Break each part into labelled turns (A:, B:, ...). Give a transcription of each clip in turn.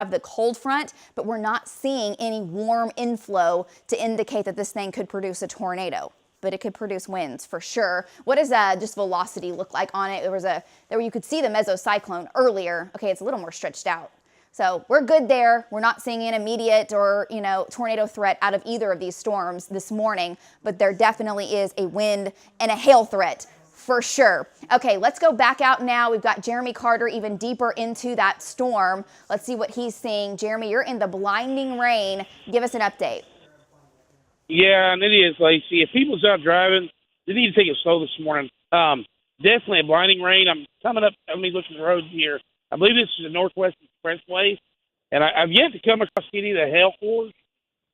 A: of the cold front, but we're not seeing any warm inflow to indicate that this thing could produce a tornado. But it could produce winds for sure. What does just velocity look like on it? There you could see the mesocyclone earlier. Okay, it's a little more stretched out. So we're good there. We're not seeing an immediate or, tornado threat out of either of these storms this morning, but there definitely is a wind and a hail threat for sure. Okay, let's go back out now. We've got Jeremy Carter even deeper into that storm. Let's see what he's seeing. Jeremy, you're in the blinding rain. Give us an update.
B: Yeah, and it is, Lacey. If people's out driving, they need to take it slow this morning. Definitely a blinding rain. I'm coming up. Let me look at the roads here. I believe this is the Northwest Expressway, and I've yet to come across any of the hail cores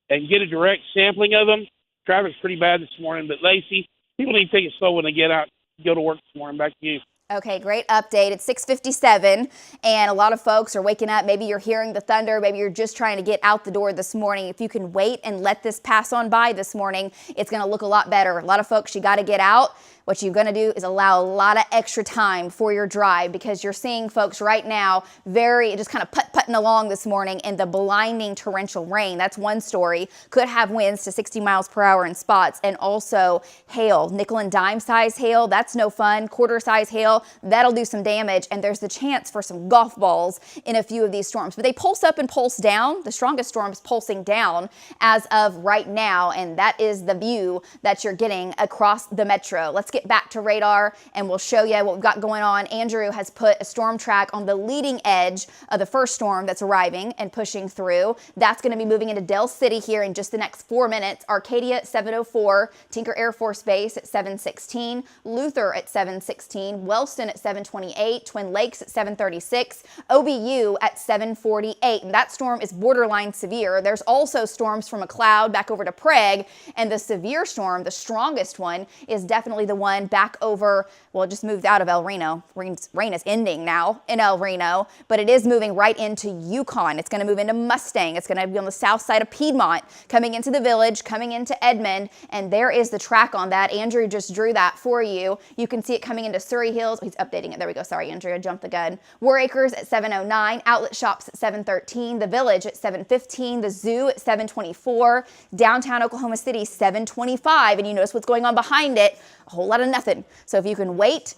B: and get a direct sampling of them. Traffic's pretty bad this morning, but Lacey, people need to take it slow when they get out, go to work this morning. Back to you.
A: Okay, great update. It's 6:57, and a lot of folks are waking up. Maybe you're hearing the thunder. Maybe you're just trying to get out the door this morning. If you can wait and let this pass on by this morning, it's going to look a lot better. A lot of folks, you got to get out. What you're going to do is allow a lot of extra time for your drive, because you're seeing folks right now just kind of putting along this morning in the blinding torrential rain. That's one story. Could have winds to 60 miles per hour in spots, and also hail, nickel and dime size hail. That's no fun. Quarter size hail, that'll do some damage, and there's the chance for some golf balls in a few of these storms. But they pulse up and pulse down. The strongest storm is pulsing down as of right now, and that is the view that you're getting across the metro. Let's get back to radar and we'll show you what we've got going on. Andrew has put a storm track on the leading edge of the first storm that's arriving and pushing through. That's going to be moving into Del City here in just the next 4 minutes. Arcadia at 7:04, Tinker Air Force Base at 7:16, Luther at 7:16, Wellston at 7:28, Twin Lakes at 7:36, OBU at 7:48. And that storm is borderline severe. There's also storms from McLeod back over to Prague, and the severe storm, the strongest one, is definitely the one back over, well, it just moved out of El Reno. Rain is ending now in El Reno, but it is moving right into Yukon. It's going to move into Mustang. It's going to be on the south side of Piedmont, coming into the Village, coming into Edmond, and there is the track on that. Andrew just drew that for you. You can see it coming into Surrey Hills. He's updating it. There we go. Sorry, Andrew, I jumped the gun. War Acres at 7:09, Outlet Shops at 7:13, the Village at 7:15, the Zoo at 7:24, downtown Oklahoma City 7:25, and you notice what's going on behind it. A whole lot of nothing. So if you can wait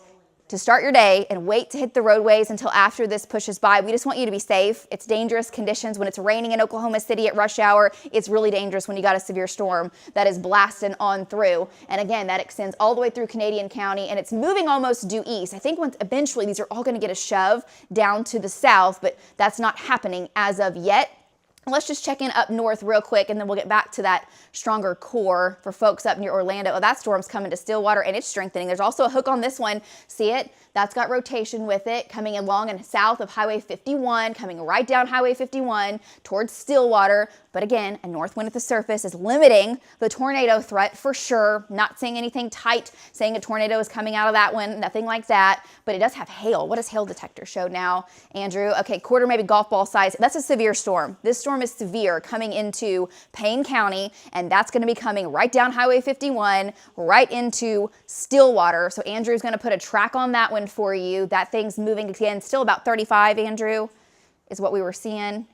A: to start your day and wait to hit the roadways until after this pushes by, we just want you to be safe. It's dangerous conditions when it's raining in Oklahoma City at rush hour. It's really dangerous when you got a severe storm that is blasting on through. And again, that extends all the way through Canadian County, and it's moving almost due east. I think eventually these are all going to get a shove down to the south, but that's not happening as of yet. Let's just check in up north real quick, and then we'll get back to that stronger core for folks up near Orlando. Oh, that storm's coming to Stillwater, and it's strengthening. There's also a hook on this one. See it? That's got rotation with it, coming along and south of Highway 51, coming right down Highway 51 towards Stillwater. But again, a north wind at the surface is limiting the tornado threat for sure. Not saying anything tight, saying a tornado is coming out of that one, nothing like that. But it does have hail. What does hail detector show now, Andrew? Okay, quarter, maybe golf ball size. That's a severe storm. This storm is severe coming into Payne County, and that's going to be coming right down Highway 51, right into Stillwater. So Andrew's going to put a track on that one for you. That thing's moving again, still about 35, Andrew, is what we were seeing.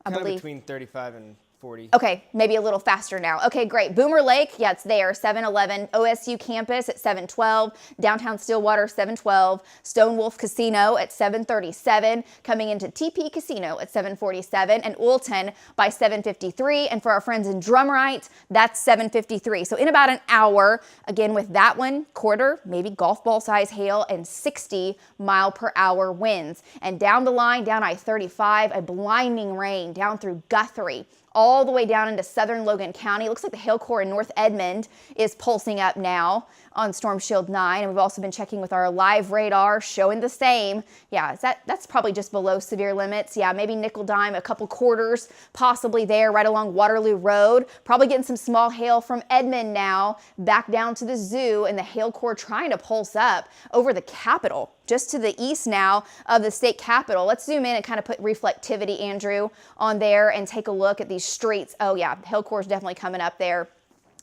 A: I believe
C: between 35 and 40.
A: Okay, maybe a little faster now. Okay, great. Boomer Lake, yeah, it's there, 7:11. OSU campus at 7:12. Downtown Stillwater, 7:12. Stone Wolf Casino at 7:37. Coming into TP Casino at 7:47. And Oilton by 7:53. And for our friends in Drumright, that's 7:53. So in about an hour, again with that one, quarter, maybe golf ball size hail and 60 mile per hour winds. And down the line, down I-35, a blinding rain down through Guthrie, all the way down into southern Logan County. It looks like the hail core in North Edmond is pulsing up now on Storm Shield 9. And we've also been checking with our live radar showing the same. Yeah, that's probably just below severe limits. Yeah, maybe nickel dime, a couple quarters possibly there right along Waterloo Road. Probably getting some small hail from Edmond now back down to the Zoo, and the hail core trying to pulse up over the Capitol, just to the east now of the state capitol. Let's zoom in and kind of put reflectivity, Andrew, on there and take a look at these streets. Oh yeah, hail core is definitely coming up there.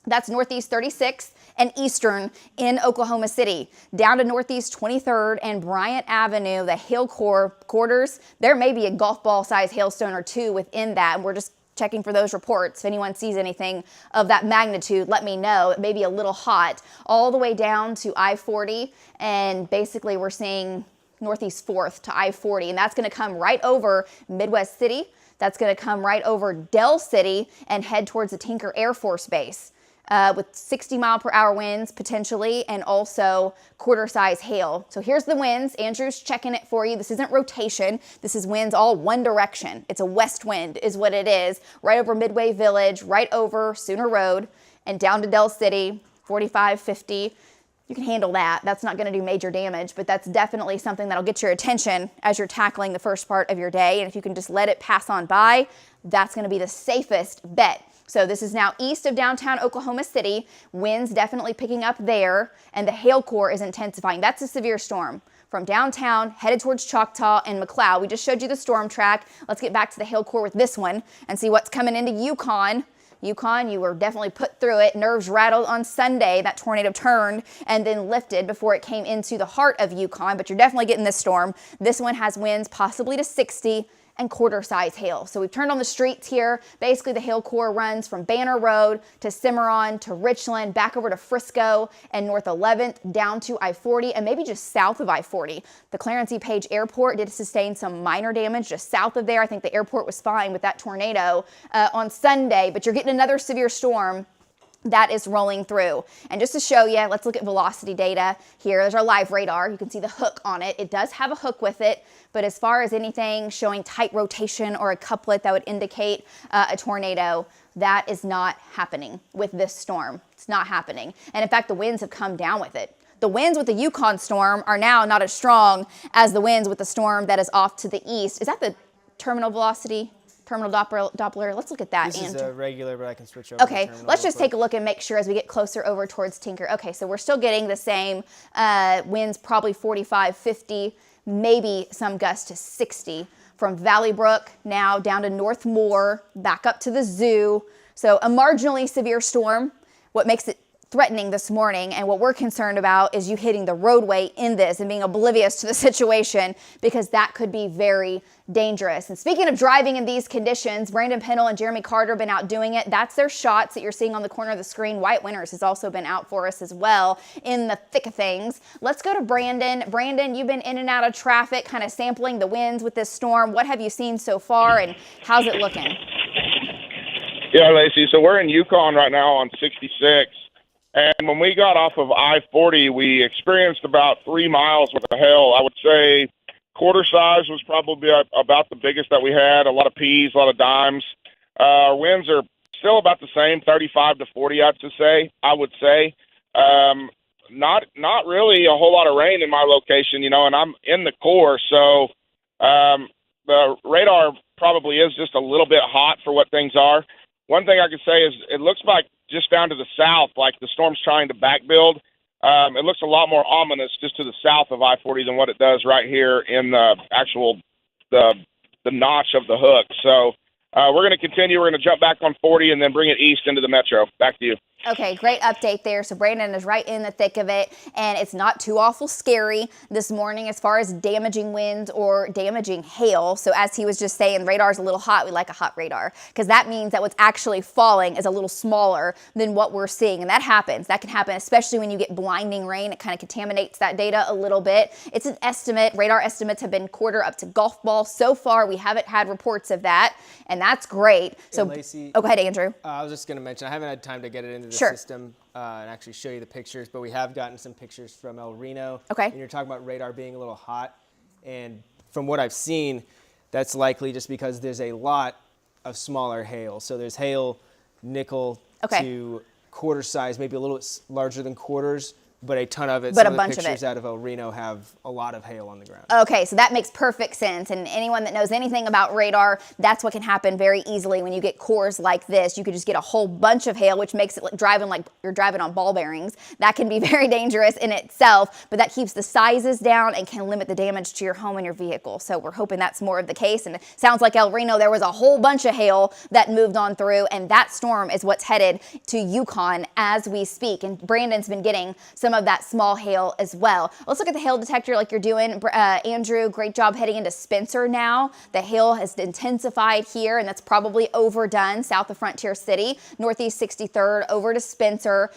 A: That's northeast 36th and eastern in Oklahoma City. Down to northeast 23rd and Bryant Avenue, the hail core quarters, there may be a golf ball size hailstone or two within that. And we're just checking for those reports. If anyone sees anything of that magnitude, let me know. It may be a little hot. All the way down to I-40, and basically we're seeing northeast 4th to I-40, and that's going to come right over Midwest City. That's going to come right over Dell City and head towards the Tinker Air Force Base. With 60-mile-per-hour winds potentially, and also quarter-size hail. So here's the winds. Andrew's checking it for you. This isn't rotation. This is winds all one direction. It's a west wind is what it is. Right over Midway Village, right over Sooner Road, and down to Dell City, 45, 50. You can handle that. That's not going to do major damage, but that's definitely something that'll get your attention as you're tackling the first part of your day. And if you can just let it pass on by, that's going to be the safest bet. So this is now east of downtown Oklahoma City. Winds definitely picking up there, and the hail core is intensifying. That's a severe storm. From downtown, headed towards Choctaw and McLeod. We just showed you the storm track. Let's get back to the hail core with this one and see what's coming into Yukon. Yukon, you were definitely put through it. Nerves rattled on Sunday. That tornado turned and then lifted before it came into the heart of Yukon, but you're definitely getting this storm. This one has winds possibly to 60 and quarter-size hail. So we've turned on the streets here. Basically, the hail core runs from Banner Road to Cimarron to Richland, back over to Frisco and North 11th, down to I-40 and maybe just south of I-40. The Clarence E. Page Airport did sustain some minor damage just south of there. I think the airport was fine with that tornado on Sunday, but you're getting another severe storm that is rolling through. And just to show you, let's look at velocity data here. There's our live radar. You can see the hook on it. It does have a hook with it, but as far as anything showing tight rotation or a couplet that would indicate a tornado, that is not happening with this storm. It's not happening. And in fact, the winds have come down with it. The winds with the Yukon storm are now not as strong as the winds with the storm that is off to the east. Is that the terminal velocity? Terminal Doppler. Let's look at that.
C: This is a regular, but I can switch over.
A: Okay, let's just take a look and make sure as we get closer over towards Tinker. Okay, so we're still getting the same winds, probably 45, 50, maybe some gusts to 60 from Valley Brook now down to North Moore, back up to the zoo. So a marginally severe storm. What makes it threatening this morning, and what we're concerned about is you hitting the roadway in this and being oblivious to the situation, because that could be very dangerous. And speaking of driving in these conditions, Brandon Pennell and Jeremy Carter have been out doing it. That's their shots that you're seeing on the corner of the screen. Wyatt Winters has also been out for us as well in the thick of things. Let's go to Brandon. Brandon, you've been in and out of traffic, kind of sampling the winds with this storm. What have you seen so far, and how's it looking?
D: Yeah, Lacey, so we're in Yukon right now on 66. And when we got off of I-40, we experienced about 3 miles worth of hail. I would say quarter size was probably about the biggest that we had. A lot of P's, a lot of dimes. Our winds are still about the same, 35 to 40, I would say. Not really a whole lot of rain in my location, and I'm in the core. So the radar probably is just a little bit hot for what things are. One thing I could say is it looks like just down to the south, like the storm's trying to back build. It looks a lot more ominous just to the south of I-40 than what it does right here in the actual the notch of the hook. So we're going to continue. We're going to jump back on 40 and then bring it east into the metro. Back to you.
A: Okay, great update there. So Brandon is right in the thick of it, and it's not too awful scary this morning as far as damaging winds or damaging hail. So as he was just saying, radar's a little hot. We like a hot radar because that means that what's actually falling is a little smaller than what we're seeing, and that happens. That can happen, especially when you get blinding rain. It kind of contaminates that data a little bit. It's an estimate. Radar estimates have been quarter up to golf ball. So far, we haven't had reports of that, and that's great. So,
C: Lacey,
A: go ahead, Andrew.
C: I was just going to mention, I haven't had time to get it into the
A: Sure.
C: system and actually show you the pictures, but we have gotten some pictures from El Reno.
A: Okay.
C: And you're talking about radar being a little hot. And from what I've seen, that's likely just because there's a lot of smaller hail. So there's hail nickel
A: Okay.
C: to quarter size, maybe a little bit larger than quarters, but a ton of it.
A: But
C: Some
A: a
C: of
A: bunch
C: the
A: of it.
C: pictures out of El Reno have a lot of hail on the ground.
A: Okay, so that makes perfect sense. And anyone that knows anything about radar, that's what can happen very easily when you get cores like this. You could just get a whole bunch of hail, which makes it like you're driving on ball bearings. That can be very dangerous in itself, but that keeps the sizes down and can limit the damage to your home and your vehicle. So we're hoping that's more of the case. And it sounds like El Reno, there was a whole bunch of hail that moved on through, and that storm is what's headed to Yukon as we speak. And Brandon's been getting some of that small hail as well. Let's look at the hail detector like you're doing. Andrew, great job heading into Spencer now. The hail has intensified here, and that's probably overdone south of Frontier City, northeast 63rd over to Spencer,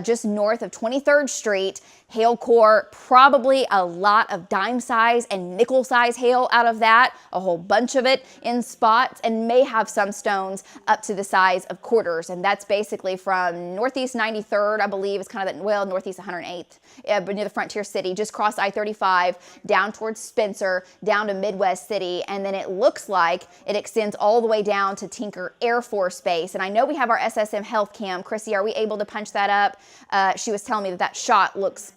A: just north of 23rd Street. Hail core, probably a lot of dime size and nickel size hail out of that, a whole bunch of it in spots, and may have some stones up to the size of quarters. And that's basically from northeast 93rd, I believe, is kind of northeast 108th, but near the Frontier City, just cross I-35 down towards Spencer, down to Midwest City, and then it looks like it extends all the way down to Tinker Air Force Base. And I know we have our SSM health cam. Chrissy, are we able to punch that up? She was telling me that shot looks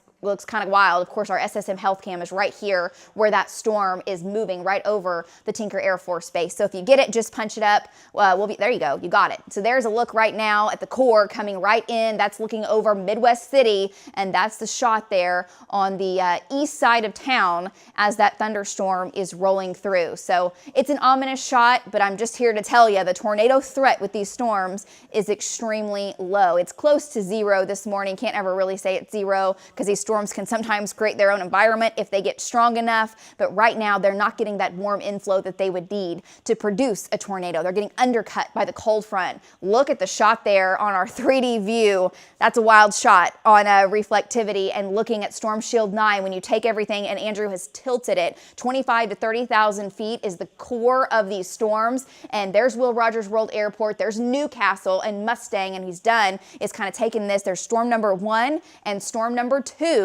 A: kind of wild. Of course, our SSM health cam is right here where that storm is moving right over the Tinker Air Force Base. So if you get it, just punch it up. There you go. You got it. So there's a look right now at the core coming right in. That's looking over Midwest City, and that's the shot there on the east side of town as that thunderstorm is rolling through. So it's an ominous shot, but I'm just here to tell you the tornado threat with these storms is extremely low. It's close to zero this morning. Can't ever really say it's zero because these storms can sometimes create their own environment if they get strong enough, but right now they're not getting that warm inflow that they would need to produce a tornado. They're getting undercut by the cold front. Look at the shot there on our 3D view. That's a wild shot on reflectivity, and looking at Storm Shield 9, when you take everything, and Andrew has tilted it, 25 to 30,000 feet is the core of these storms, and there's Will Rogers World Airport, there's Newcastle and Mustang, and he's done is kind of taken this. There's storm number 1 and storm number 2.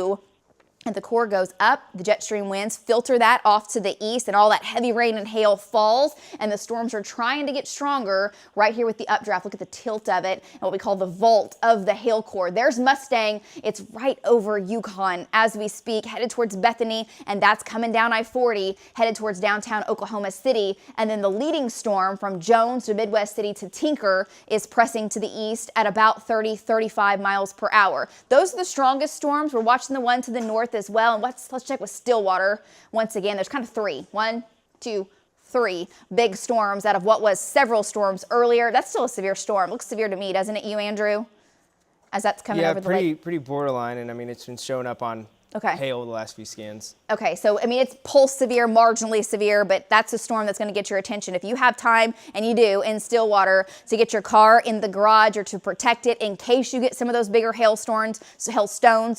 A: And the core goes up, the jet stream winds filter that off to the east, and all that heavy rain and hail falls, and the storms are trying to get stronger right here with the updraft. Look at the tilt of it, and what we call the vault of the hail core. There's Mustang. It's right over Yukon as we speak, headed towards Bethany, and that's coming down I-40, headed towards downtown Oklahoma City. And then the leading storm from Jones to Midwest City to Tinker is pressing to the east at about 30-35 miles per hour. Those are the strongest storms. We're watching the one to the north as well. And let's check with Stillwater once again. There's kind of 3. 1, 2, 3 big storms out of what was several storms earlier. That's still a severe storm. Looks severe to me, doesn't it, you, Andrew? As that's coming over the lake.
C: Pretty borderline, and I mean it's been showing up on hail the last few scans.
A: Okay, so I mean it's pulse severe, marginally severe, but that's a storm that's going to get your attention. If you have time, and you do, in Stillwater, to get your car in the garage or to protect it in case you get some of those bigger hailstones,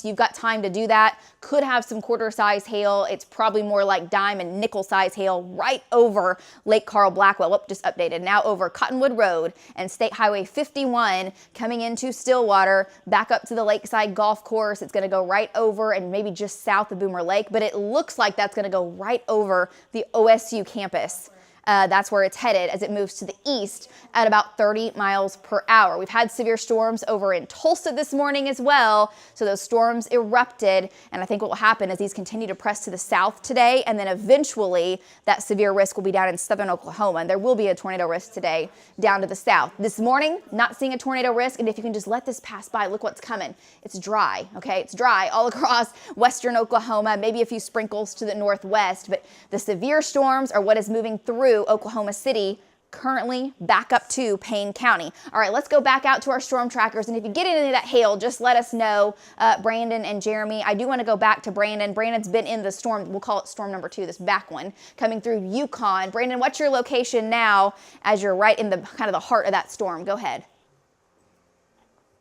A: you've got time to do that. Could have some quarter-size hail. It's probably more like dime and nickel-size hail right over Lake Carl Blackwell. Whoop, just updated. Now over Cottonwood Road and State Highway 51 coming into Stillwater, back up to the Lakeside Golf Course. It's going to go right over and maybe just south of Boomer Lake, but it looks like that's going to go right over the OSU campus. That's where it's headed as it moves to the east at about 30 miles per hour. We've had severe storms over in Tulsa this morning as well. So those storms erupted, and I think what will happen is these continue to press to the south today, and then eventually that severe risk will be down in southern Oklahoma, and there will be a tornado risk today down to the south. This morning, not seeing a tornado risk, and if you can just let this pass by, look what's coming. It's dry, okay? It's dry all across western Oklahoma, maybe a few sprinkles to the northwest, but the severe storms are what is moving through Oklahoma City, currently back up to Payne County. All right, let's go back out to our storm trackers, and if you get any of that hail, just let us know, Brandon and Jeremy. I do want to go back to Brandon. Brandon's been in the storm, we'll call it storm number 2, this back one, coming through Yukon. Brandon, what's your location now as you're right in the kind of the heart of that storm? Go ahead.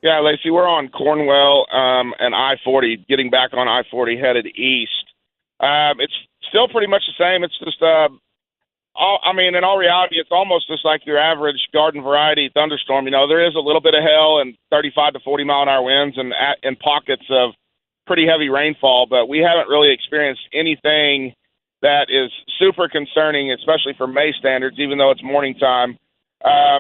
D: Yeah, Lacey, we're on Cornwell and I-40, getting back on I-40 headed east. It's still pretty much the same. It's just in all reality, it's almost just like your average garden variety thunderstorm. You know, there is a little bit of hail and 35 to 40 mile an hour winds and in pockets of pretty heavy rainfall, but we haven't really experienced anything that is super concerning, especially for May standards, even though it's morning time. A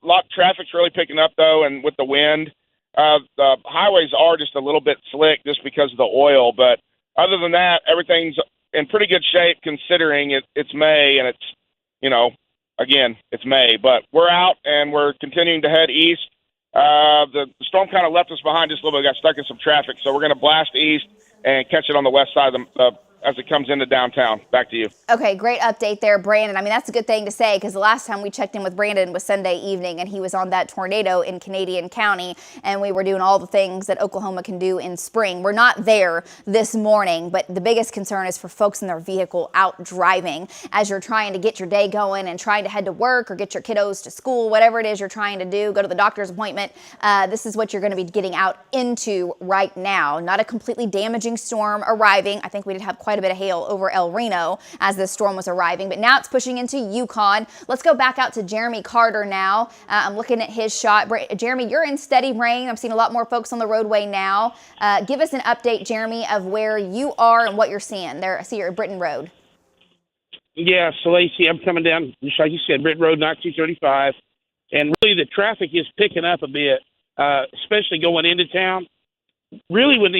D: lot of traffic's really picking up though, and with the wind, The highways are just a little bit slick just because of the oil, but other than that, everything's in pretty good shape considering it's May and it's, again, it's May, but we're out and we're continuing to head east. The storm kind of left us behind just a little bit, got stuck in some traffic, so we're going to blast east and catch it on the west side as it comes into downtown. Back to you.
A: Okay, great update there, Brandon. I mean, that's a good thing to say because the last time we checked in with Brandon was Sunday evening and he was on that tornado in Canadian County and we were doing all the things that Oklahoma can do in spring. We're not there this morning, but the biggest concern is for folks in their vehicle out driving as you're trying to get your day going and trying to head to work or get your kiddos to school, whatever it is you're trying to do, go to the doctor's appointment. This is what you're going to be getting out into right now. Not a completely damaging storm arriving. I think we did have quite a bit of hail over El Reno as this storm was arriving, but now it's pushing into Yukon. Let's go back out to Jeremy Carter now. I'm looking at his shot. Jeremy, you're in steady rain. I'm seeing a lot more folks on the roadway now. Give us an update, Jeremy, of where you are and what you're seeing there. I see you're at Britton Road.
B: Yeah, so Lacey, I'm coming down, just like you said, Britton Road, 9235, and really the traffic is picking up a bit, especially going into town. Really, when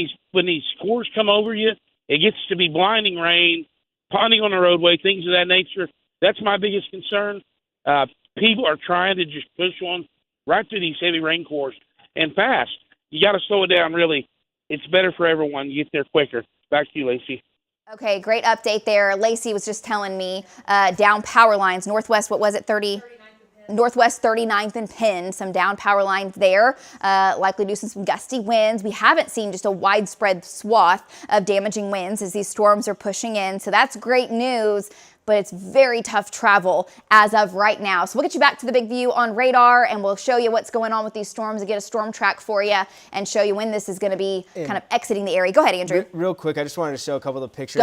B: these scores come over you, it gets to be blinding rain, ponding on the roadway, things of that nature. That's my biggest concern. People are trying to just push on right through these heavy rain cores and fast. You got to slow it down, really. It's better for everyone. You get there quicker. Back to you, Lacey.
A: Okay, great update there. Lacey was just telling me down power lines, northwest, what was it, 30? Northwest 39th and Penn, some down power lines there, likely due to some gusty winds. We haven't seen just a widespread swath of damaging winds as these storms are pushing in. So that's great news, but it's very tough travel as of right now. So we'll get you back to the big view on radar and we'll show you what's going on with these storms and get a storm track for you and show you when this is going to be kind of exiting the area. Go ahead, Andrew.
C: Real quick, I just wanted to show a couple of pictures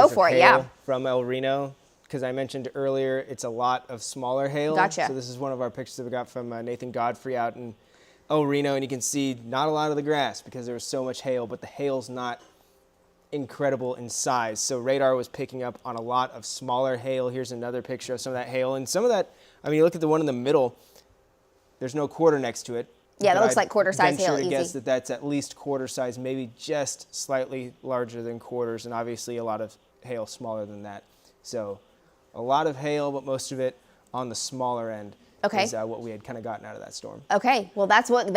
C: from El Reno. Because I mentioned earlier, it's a lot of smaller hail.
A: Gotcha.
C: So this is one of our pictures that we got from Nathan Godfrey out in El Reno, and you can see not a lot of the grass because there was so much hail, but the hail's not incredible in size. So radar was picking up on a lot of smaller hail. Here's another picture of some of that hail, and some of that, I mean, you look at the one in the middle, there's no quarter next to it.
A: Yeah, that looks like quarter size hail.
C: Venture to guess that that's at least quarter size, maybe just slightly larger than quarters, and obviously a lot of hail smaller than that. So a lot of hail, but most of it on the smaller end.
A: Okay.
C: Is what we had kind of gotten out of that storm.
A: Okay, well that's what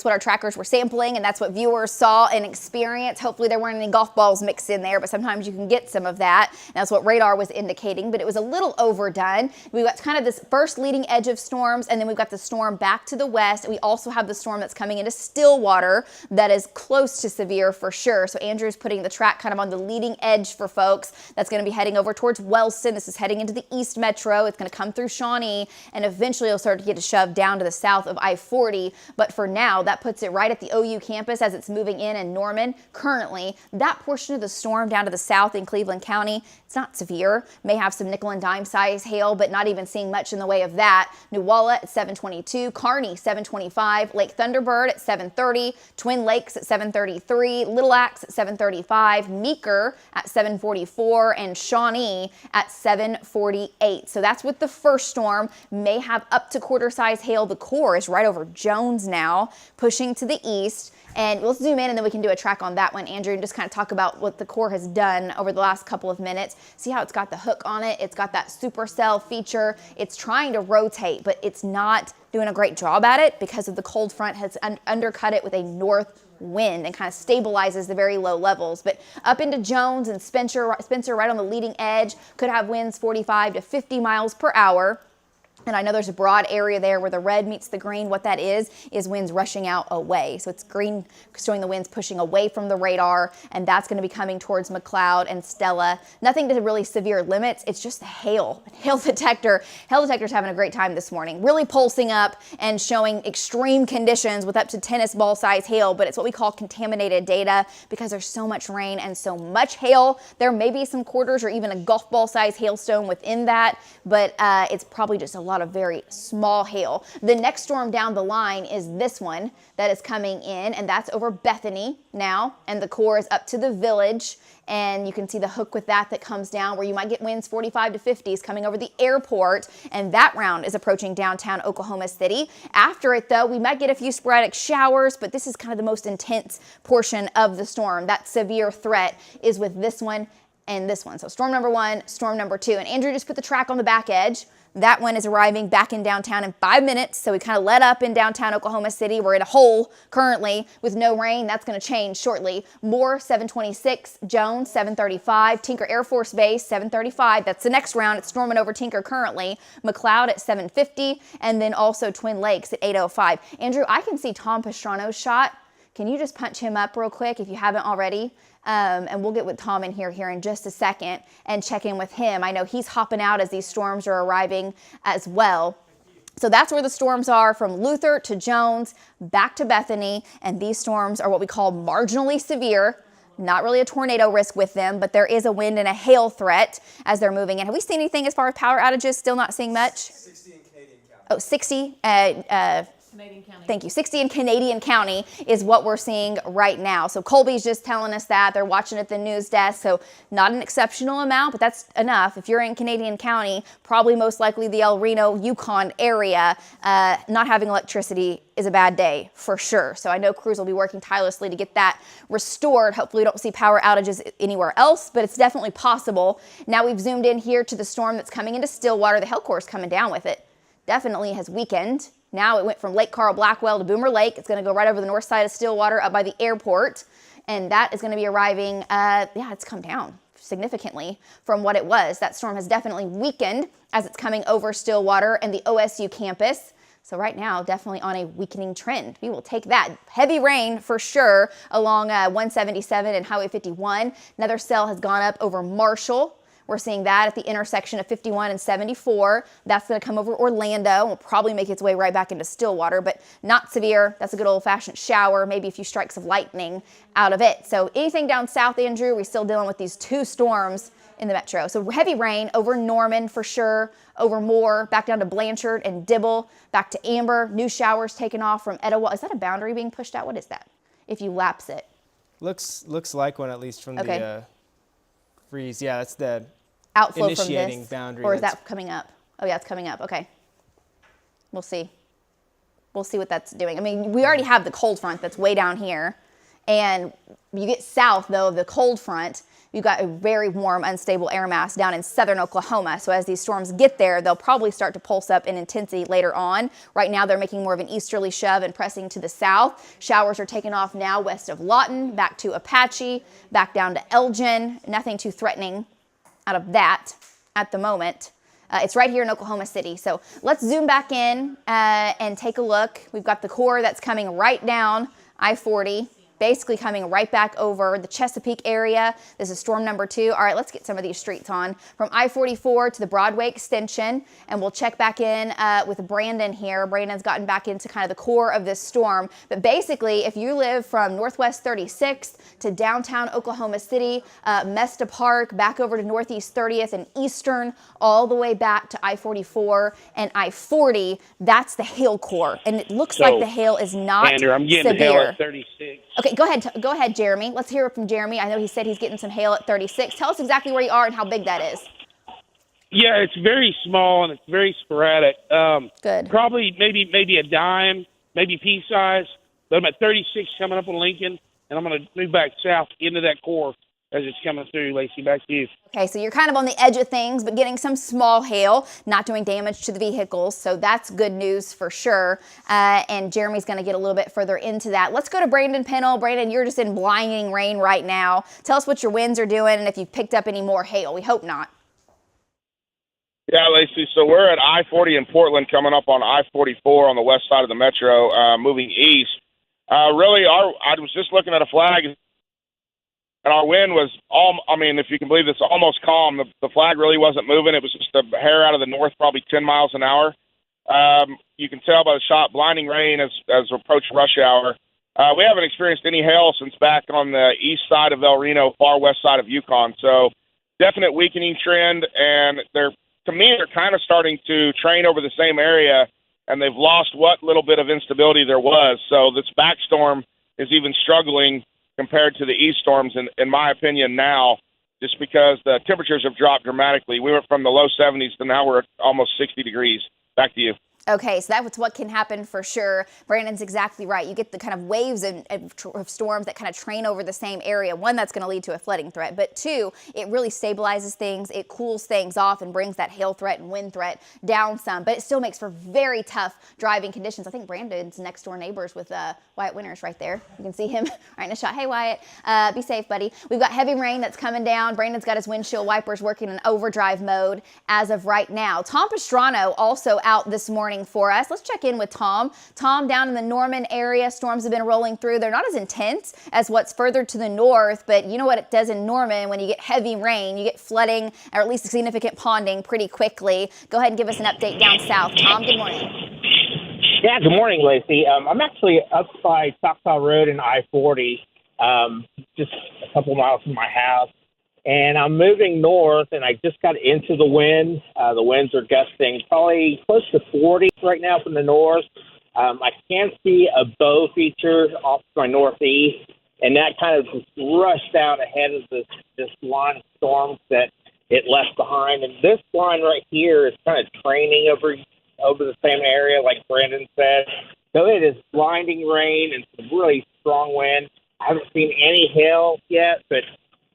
A: our trackers were sampling, and that's what viewers saw and experienced. Hopefully there weren't any golf balls mixed in there, but sometimes you can get some of that. And that's what radar was indicating, but it was a little overdone. We've got kind of this first leading edge of storms, and then we've got the storm back to the west. We also have the storm that's coming into Stillwater that is close to severe for sure. So Andrew's putting the track kind of on the leading edge for folks. That's going to be heading over towards Wellston. This is heading into the East Metro. It's going to come through Shawnee, and eventually it'll start to get shoved down to the south of I-40, but for now that puts it right at the OU campus as it's moving in Norman. Currently, that portion of the storm down to the south in Cleveland County, it's not severe. May have some nickel and dime size hail, but not even seeing much in the way of that. Newalla at 722, Kearney 725, Lake Thunderbird at 730, Twin Lakes at 733, Little Axe at 735, Meeker at 744, and Shawnee at 748. So that's with the first storm. May have up to quarter size hail. The core is right over Jones now, pushing to the east. And let's zoom in and then we can do a track on that one, Andrew, and just kind of talk about what the core has done over the last couple of minutes. See how it's got the hook on it? It's got that supercell feature. It's trying to rotate, but it's not doing a great job at it because of the cold front has undercut it with a north wind and kind of stabilizes the very low levels. But up into Jones and Spencer right on the leading edge, could have winds 45 to 50 miles per hour. And I know there's a broad area there where the red meets the green. What that is winds rushing out away. So it's green showing the winds pushing away from the radar, and that's going to be coming towards McLeod and Stella. Nothing to really severe limits. It's just the hail. Hail detector's having a great time this morning. Really pulsing up and showing extreme conditions with up to tennis ball size hail, but it's what we call contaminated data because there's so much rain and so much hail. There may be some quarters or even a golf ball size hailstone within that, but it's probably just a lot lot of very small hail. The next storm down the line is this one that is coming in, and that's over Bethany now, and the core is up to the Village. And you can see the hook with that comes down where you might get winds 45 to 50s coming over the airport. And that round is approaching downtown Oklahoma City. After it, though, we might get a few sporadic showers, but this is kind of the most intense portion of the storm. That severe threat is with this one and this one. So storm number 1, storm number 2. And Andrew just put the track on the back edge. That one is arriving back in downtown in 5 minutes. So we kind of let up in downtown Oklahoma City. We're in a hole currently with no rain. That's going to change shortly. Moore, 726. Jones, 735. Tinker Air Force Base, 735. That's the next round. It's storming over Tinker currently. McLeod at 750. And then also Twin Lakes at 805. Andrew, I can see Tom Pastrano's shot. Can you just punch him up real quick if you haven't already? And we'll get with Tom in here in just a second and check in with him. I know he's hopping out as these storms are arriving as well. So that's where the storms are, from Luther to Jones, back to Bethany. And these storms are what we call marginally severe. Not really a tornado risk with them, but there is a wind and a hail threat as they're moving in. Have we seen anything as far as power outages? Still not seeing much?
C: 60 in Canadian County.
A: Oh, 60.
E: Canadian County.
A: Thank you. 60 in Canadian County is what we're seeing right now. So Colby's just telling us that. They're watching at the news desk. So not an exceptional amount, but that's enough. If you're in Canadian County, probably most likely the El Reno, Yukon area, not having electricity is a bad day for sure. So I know crews will be working tirelessly to get that restored. Hopefully we don't see power outages anywhere else, but it's definitely possible. Now we've zoomed in here to the storm that's coming into Stillwater. The hail core is coming down with it. Definitely has weakened. Now it went from Lake Carl Blackwell to Boomer Lake. It's going to go right over the north side of Stillwater up by the airport. And that is going to be arriving, it's come down significantly from what it was. That storm has definitely weakened as it's coming over Stillwater and the OSU campus. So right now, definitely on a weakening trend. We will take that. Heavy rain for sure along 177 and Highway 51. Another cell has gone up over Marshall. We're seeing that at the intersection of 51 and 74. That's going to come over Orlando. Will probably make its way right back into Stillwater, but not severe. That's a good old-fashioned shower, maybe a few strikes of lightning out of it. So anything down south, Andrew, we're still dealing with these 2 storms in the metro. So heavy rain over Norman for sure, over Moore, back down to Blanchard and Dibble, back to Amber. New showers taken off from Etowah. Is that a boundary being pushed out? What is that? If you lapse it.
C: Looks like one, at least from the freeze. Yeah, that's the
A: outflow
C: initiating
A: from this,
C: boundary.
A: or is that coming up? Oh yeah, it's coming up. Okay, we'll see. We'll see what that's doing. I mean, we already have the cold front that's way down here, and you get south though of the cold front, you've got a very warm, unstable air mass down in southern Oklahoma. So as these storms get there, they'll probably start to pulse up in intensity later on. Right now, they're making more of an easterly shove and pressing to the south. Showers are taking off now west of Lawton, back to Apache, back down to Elgin. Nothing too threatening out of that at the moment. It's right here in Oklahoma City. So let's zoom back in and take a look. We've got the core that's coming right down I-40, basically coming right back over the Chesapeake area. This is storm number 2. All right, let's get some of these streets on. From I-44 to the Broadway extension, and we'll check back in with Brandon here. Brandon's gotten back into kind of the core of this storm. But basically, if you live from Northwest 36th to downtown Oklahoma City, Mesta Park, back over to Northeast 30th and Eastern, all the way back to I-44 and I-40, that's the hail core. And it looks like the hail is not
B: Andrew, I'm getting
A: severe.
B: the hail at 36.
A: Okay, go ahead, Jeremy. Let's hear it from Jeremy. I know he said he's getting some hail at 36. Tell us exactly where you are and how big that is.
B: Yeah, it's very small and it's very sporadic.
A: Good.
B: Probably maybe a dime, maybe pea size. But I'm at 36 coming up on Lincoln, and I'm going to move back south into that core as it's coming through. Lacey, back to you.
A: Okay, so you're kind of on the edge of things, but getting some small hail, not doing damage to the vehicles. So that's good news for sure. And Jeremy's going to get a little bit further into that. Let's go to Brandon Pennell. Brandon, you're just in blinding rain right now. Tell us what your winds are doing and if you've picked up any more hail. We hope not.
D: Yeah, Lacey, so we're at I-40 in Portland, coming up on I-44 on the west side of the metro, moving east. I was just looking at a flag, and our wind was, if you can believe this, almost calm. The flag really wasn't moving. It was just a hair out of the north, probably 10 miles an hour. You can tell by the shot, blinding rain as we approach rush hour. We haven't experienced any hail since back on the east side of El Reno, far west side of Yukon. So definite weakening trend, and they're to me, they're kind of starting to train over the same area, and they've lost what little bit of instability there was. So this back storm is even struggling compared to the east storms, in my opinion, now, just because the temperatures have dropped dramatically. We went from the low 70s to now we're at almost 60 degrees. Back to you.
A: Okay, so that's what can happen for sure. Brandon's exactly right. You get the kind of waves of storms that kind of train over the same area. One, that's going to lead to a flooding threat, but two, it really stabilizes things. It cools things off and brings that hail threat and wind threat down some, but it still makes for very tough driving conditions. I think Brandon's next door neighbors with Wyatt Winters right there. You can see him right in a shot. Hey, Wyatt, be safe, buddy. We've got heavy rain that's coming down. Brandon's got his windshield wipers working in overdrive mode as of right now. Tom Pastrano also out this morning for us. Let's check in with Tom. Tom, down in the Norman area, storms have been rolling through. They're not as intense as what's further to the north, but you know what it does in Norman when you get heavy rain, you get flooding or at least significant ponding pretty quickly. Go ahead and give us an update down south. Tom, good morning.
F: Yeah, good morning, Lacey. I'm actually up by Choctaw Road and I-40, just a couple miles from my house. And I'm moving north, and I just got into the wind. The winds are gusting probably close to 40 right now from the north. I can see a bow feature off to my northeast, and that kind of just rushed out ahead of this line of storms that it left behind. And this line right here is kind of training over the same area, like Brandon said. So it is blinding rain and some really strong wind. I haven't seen any hail yet, but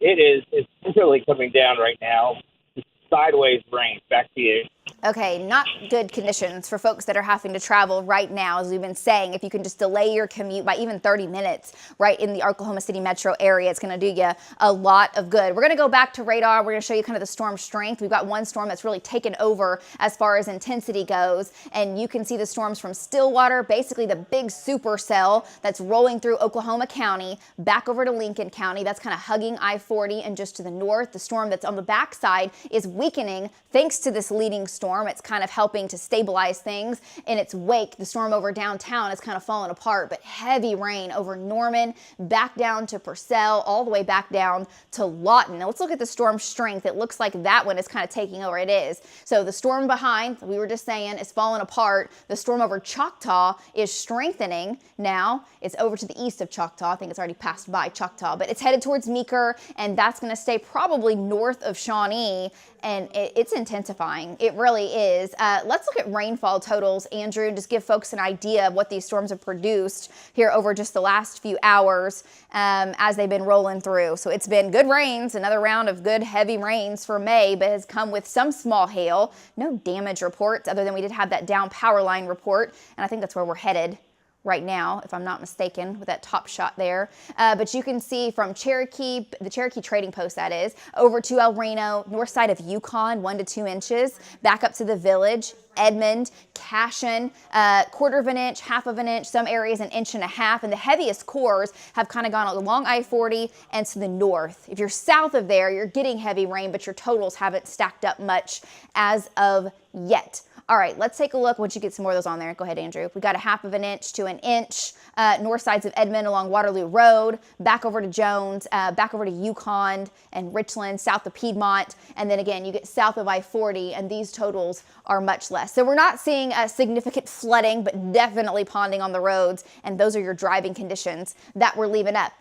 F: it's really coming down right now. It's sideways rain. Back to you.
A: Okay, not good conditions for folks that are having to travel right now. As we've been saying, if you can just delay your commute by even 30 minutes right in the Oklahoma City metro area, it's going to do you a lot of good. We're going to go back to radar. We're going to show you kind of the storm strength. We've got one storm that's really taken over as far as intensity goes, and you can see the storms from Stillwater, basically the big supercell that's rolling through Oklahoma County, back over to Lincoln County. That's kind of hugging I-40 and just to the north. The storm that's on the backside is weakening thanks to this leading storm. It's kind of helping to stabilize things. In its wake, the storm over downtown is kind of falling apart, but heavy rain over Norman, back down to Purcell, all the way back down to Lawton. Now let's look at the storm strength. It looks like that one is kind of taking over. It is. So the storm behind, we were just saying, is falling apart. The storm over Choctaw is strengthening now. It's over to the east of Choctaw. I think it's already passed by Choctaw, but it's headed towards Meeker, and that's going to stay probably north of Shawnee, and it's intensifying. It really is. Let's look at rainfall totals, Andrew, and just give folks an idea of what these storms have produced here over just the last few hours as they've been rolling through. So it's been good rains, another round of good heavy rains for May, but has come with some small hail. No damage reports other than we did have that down power line report, and I think that's where we're headed right now, if I'm not mistaken, with that top shot there. But you can see from Cherokee, the Cherokee Trading Post that is, over to El Reno, north side of Yukon, 1 to 2 inches, back up to the Village, Edmond, Cashin, quarter of an inch, half of an inch, some areas an inch and a half, and the heaviest cores have kind of gone along I-40 and to the north. If you're south of there, you're getting heavy rain, but your totals haven't stacked up much as of yet. All right, let's take a look once you get some more of those on there. Go ahead, Andrew. We got a half of an inch to an inch, north sides of Edmond along Waterloo Road, back over to Jones, back over to Yukon and Richland, south of Piedmont, and then again, you get south of I-40, and these totals are much less. So we're not seeing significant flooding, but definitely ponding on the roads, and those are your driving conditions that we're leaving up.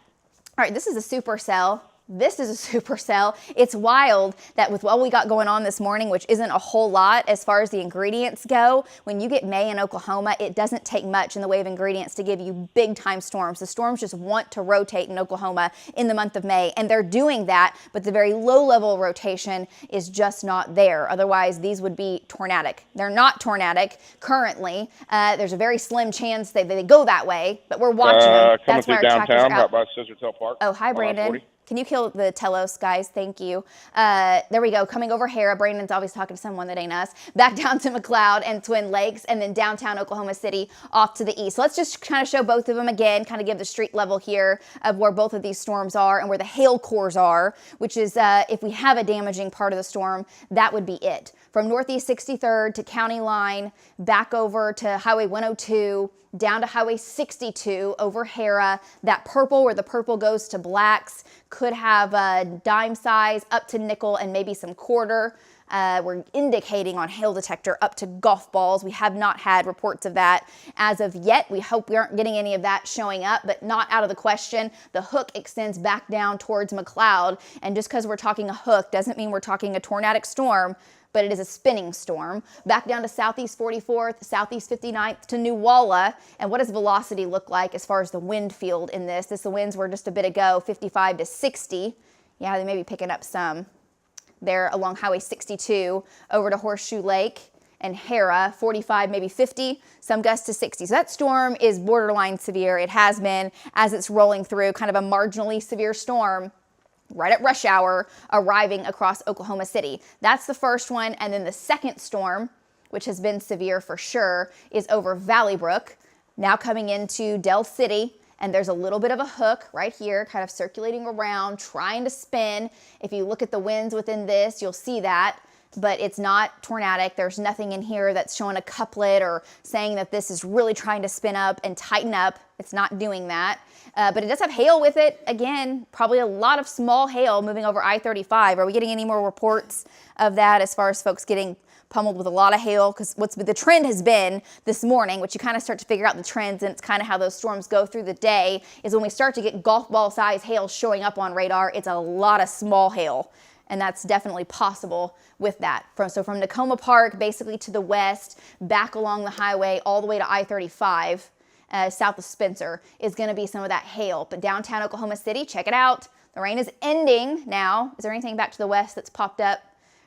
A: All right, this is a supercell. This is a supercell. It's wild that with what we got going on this morning, which isn't a whole lot as far as the ingredients go, when you get May in Oklahoma, it doesn't take much in the way of ingredients to give you big time storms. The storms just want to rotate in Oklahoma in the month of May, and they're doing that, but the very low level rotation is just not there. Otherwise, these would be tornadic. They're not tornadic currently. There's a very slim chance they go that way, but we're watching them.
D: Coming through downtown, right by Scissortail Park.
A: Oh, hi, Brandon. Can you kill the Telos, guys? Thank you. There we go. Coming over Hera. Brandon's always talking to someone that ain't us. Back down to McLeod and Twin Lakes, and then downtown Oklahoma City off to the east. So let's just kind of show both of them again, kind of give the street level here of where both of these storms are and where the hail cores are, which is if we have a damaging part of the storm, that would be it. From Northeast 63rd to County Line, back over to Highway 102, down to Highway 62 over Hera. That purple, where the purple goes to blacks, could have a dime size up to nickel and maybe some quarter. We're indicating on hail detector up to golf balls. We have not had reports of that as of yet. We hope we aren't getting any of that showing up, but not out of the question. The hook extends back down towards McLeod, and just because we're talking a hook doesn't mean we're talking a tornadic storm, but it is a spinning storm. Back down to southeast 44th, southeast 59th to New Walla. And what does velocity look like as far as the wind field in this? The winds were just a bit ago 55 to 60. Yeah, they may be picking up some there along Highway 62 over to Horseshoe Lake and Hera, 45, maybe 50, some gusts to 60. So that storm is borderline severe. It has been as it's rolling through, kind of a marginally severe storm right at rush hour arriving across Oklahoma City. That's the first one. And then the second storm, which has been severe for sure, is over Valley Brook, now coming into Del City. And there's a little bit of a hook right here, kind of circulating around, trying to spin. If you look at the winds within this, you'll see that. But it's not tornadic. There's nothing in here that's showing a couplet or saying that this is really trying to spin up and tighten up. It's not doing that. But it does have hail with it. Again, probably a lot of small hail moving over I-35. Are we getting any more reports of that as far as folks getting pummeled with a lot of hail? Because the trend has been this morning, which you kind of start to figure out the trends, and it's kind of how those storms go through the day, is when we start to get golf ball size hail showing up on radar, it's a lot of small hail. And that's definitely possible with that. So from Nakoma Park, basically to the west, back along the highway, all the way to I-35, south of Spencer, is going to be some of that hail. But downtown Oklahoma City, check it out. The rain is ending now. Is there anything back to the west that's popped up?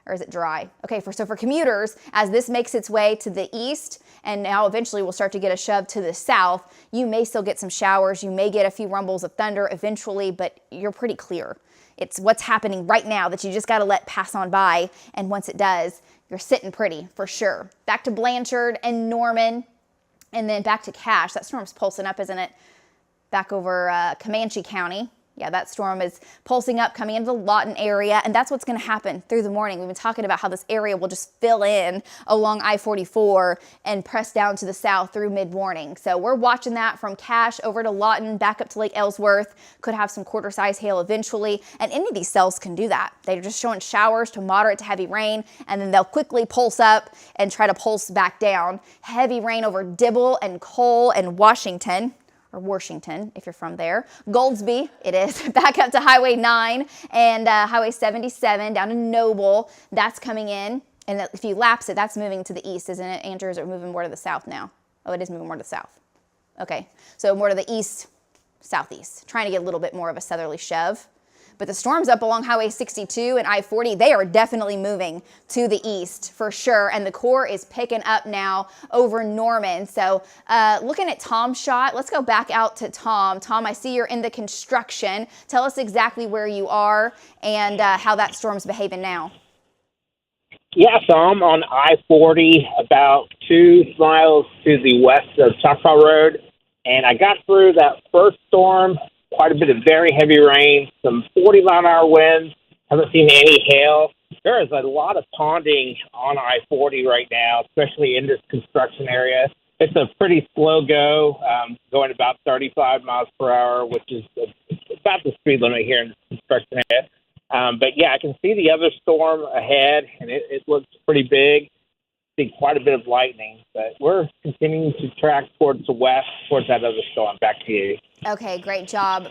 A: Or is it dry? Okay, so for commuters, as this makes its way to the east, and now eventually we'll start to get a shove to the south, you may still get some showers. You may get a few rumbles of thunder eventually, but you're pretty clear. It's what's happening right now that you just got to let pass on by. And once it does, you're sitting pretty for sure. Back to Blanchard and Norman, and then back to Cache. That storm's pulsing up, isn't it? Back over Comanche County. Yeah, that storm is pulsing up, coming into the Lawton area, and that's what's going to happen through the morning. We've been talking about how this area will just fill in along I-44 and press down to the south through mid-morning. So we're watching that from Cache over to Lawton, back up to Lake Ellsworth. Could have some quarter-size hail eventually, and any of these cells can do that. They're just showing showers to moderate to heavy rain, and then they'll quickly pulse up and try to pulse back down. Heavy rain over Dibble and Cole and Washington. Or Washington, if you're from there. Goldsby, it is, back up to Highway 9 and Highway 77 down to Noble. That's coming in. And if you lapse it, that's moving to the east, isn't it, Andrew? Is it moving more to the south now? Oh, it is moving more to the south. Okay, so more to the east, southeast. Trying to get a little bit more of a southerly shove. But the storms up along Highway 62 and I-40, they are definitely moving to the east for sure. And the core is picking up now over Norman. So looking at Tom's shot, let's go back out to Tom. Tom, I see you're in the construction. Tell us exactly where you are and how that storm's behaving now.
F: Yeah, so I'm on I-40, about 2 miles to the west of Choctaw Road. And I got through that first storm. Quite a bit of very heavy rain, some 40-mile-an-hour winds. Haven't seen any hail. There is a lot of ponding on I-40 right now, especially in this construction area. It's a pretty slow go, going about 35 miles per hour, which is about the speed limit here in the construction area. But, yeah, I can see the other storm ahead, and it looks pretty big. See quite a bit of lightning, but we're continuing to track towards the west, towards that other storm. Back to you.
A: Okay, great job,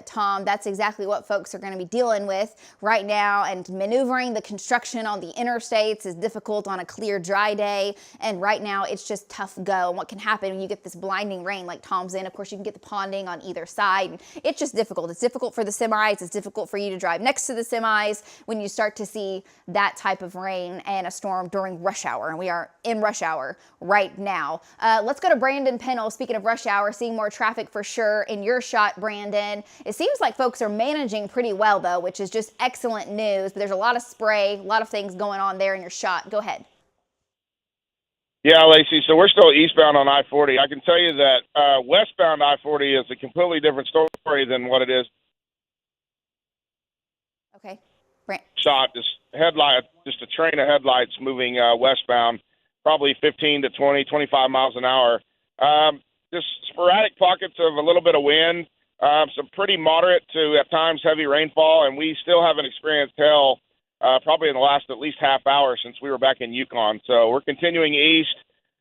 A: Tom. That's exactly what folks are going to be dealing with right now, and maneuvering the construction on the interstates is difficult on a clear, dry day, and right now it's just tough go. And what can happen when you get this blinding rain like Tom's in? Of course, you can get the ponding on either side, and it's just difficult. It's difficult for the semis. It's difficult for you to drive next to the semis when you start to see that type of rain and a storm during rush hour, and we are in rush hour right now. Let's go to Brandon Pennell. Speaking of rush hour, seeing more traffic for sure in your shot, Brandon. It seems like folks are managing pretty well, though, which is just excellent news. But there's a lot of spray, a lot of things going on there in your shot. Go ahead.
D: Yeah, Lacey, so we're still eastbound on I-40. I can tell you that westbound I-40 is a completely different story than what it is.
A: Okay.
D: Shot, just a train of headlights moving westbound, probably 15 to 20, 25 miles an hour. Just sporadic pockets of a little bit of wind, some pretty moderate to at times heavy rainfall, and we still haven't experienced hail probably in the last at least half hour since we were back in Yukon. So we're continuing east.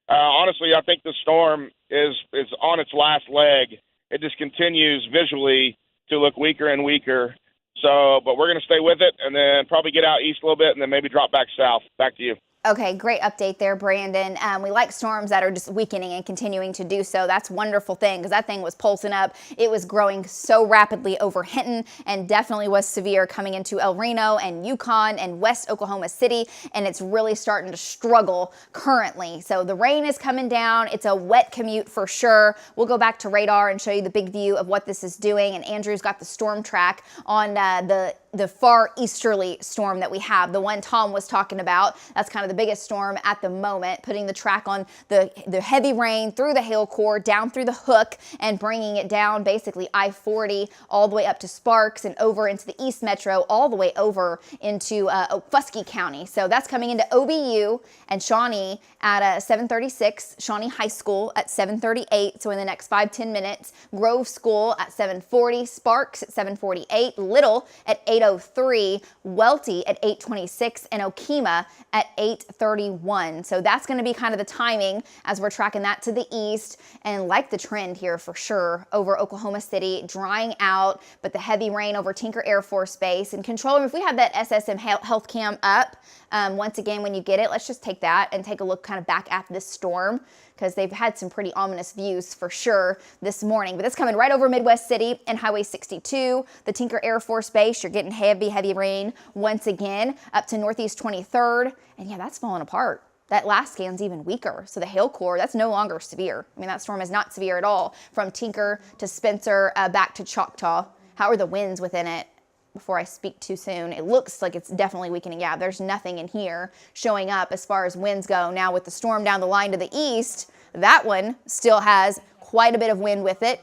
D: Honestly, I think the storm is on its last leg. It just continues visually to look weaker and weaker. So, but we're going to stay with it and then probably get out east a little bit and then maybe drop back south. Back to you.
A: Okay, great update there, Brandon. We like storms that are just weakening and continuing to do so. That's a wonderful thing because that thing was pulsing up. It was growing so rapidly over Hinton and definitely was severe coming into El Reno and Yukon and West Oklahoma City, and it's really starting to struggle currently. So the rain is coming down. It's a wet commute for sure. We'll go back to radar and show you the big view of what this is doing, and Andrew's got the storm track on the far easterly storm that we have, the one Tom was talking about. That's kind of the biggest storm at the moment, putting the track on the heavy rain through the hail core, down through the Hook, and bringing it down basically I-40 all the way up to Sparks and over into the East Metro, all the way over into Fusky County. So that's coming into OBU and Shawnee at 7:36, Shawnee High School at 7:38, so in the next 5-10 minutes, Grove School at 7:40, Sparks at 7:48, Little at 8:03, Welty at 8:26, and Okemah at 8:31. So that's going to be kind of the timing as we're tracking that to the east, and like the trend here for sure over Oklahoma City, drying out, but the heavy rain over Tinker Air Force Base and controlling. If we have that SSM health cam up, once again, when you get it, let's just take that and take a look kind of back at this storm, because they've had some pretty ominous views for sure this morning. But that's coming right over Midwest City and Highway 62, the Tinker Air Force Base. You're getting heavy rain once again up to Northeast 23rd. And yeah, that's falling apart. That last scan's even weaker. So the hail core, that's no longer severe. I mean, that storm is not severe at all from Tinker to Spencer back to Choctaw. How are the winds within it? Before I speak too soon, it looks like it's definitely weakening. Yeah, there's nothing in here showing up as far as winds go. Now with the storm down the line to the east, that one still has quite a bit of wind with it.